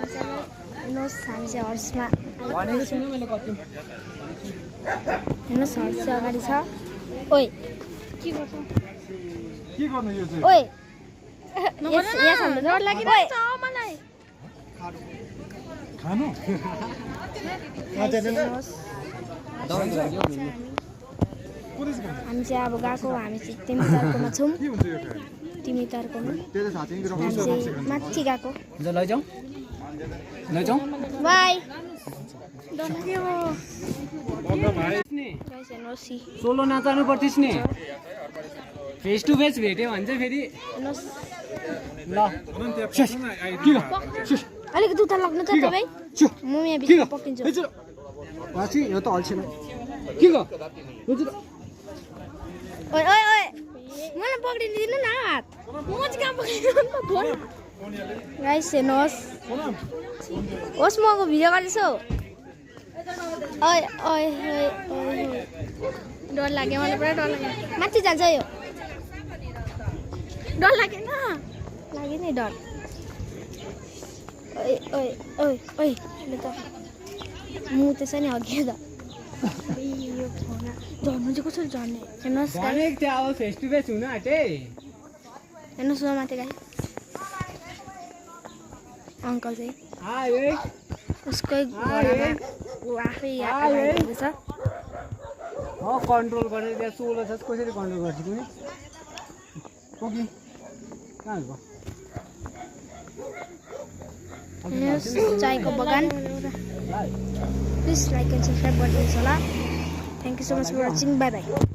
हेर्नुहोस् हामी चाहिँ हर्समा हेर्नुहोस् हर्स चाहिँ अगाडि छ। ओइ के गर्छ ओइ डर लागिरहेछ मलाई खानु हामी चाहिँ अब गएको हामी चाहिँ तिमी तर्कोमा छौँ तिमी तर्कोमा हामी चाहिँ माथि गएको लैजाऊ बाई सोलो नाचाउनु पर्थिस् नि फेस टु फेस भेट्यो भने चाहिँ फेरि ल अलिकति उता लाग्नु त तपाईँ म यहाँ बिचमा पक्रिन्छु यो त अल्छेन के ग ओइ ओइ ओइ मलाई पक्रिदिनु न हात म चाहिँ कहाँ पक्रिनु गाइस हेर्नुहोस् होस् मको भिडियो गर्दैछु ओइ ओइ ओइ ओइ डर लाग्यो मलाई पुरा डर लाग्यो माथि जान्छ यो डर लागेन लाग्यो नि डर ओइ ओइ ओइ ओइ ल त मुह त्यसै नि अघि त यो झर्नु चाहिँ कसरी झर्ने हेर्नुहोस् भनेको थियो अब फेस टु फेस हुन आँटे हेर्नुहोस् न माथि गाई अङ्कल चाहिँ उसकै घरमा ऊ आफै आएको छ कन्ट्रोल गरेर त्यहाँ सोलो छ कसरी कन्ट्रोल गर्छ तिमी ओके कहाँ गयो चायको बगान प्लिज लाइक एन्ड सब्सक्राइब गरिदिनुहोस् होला thank you so much for watching bye by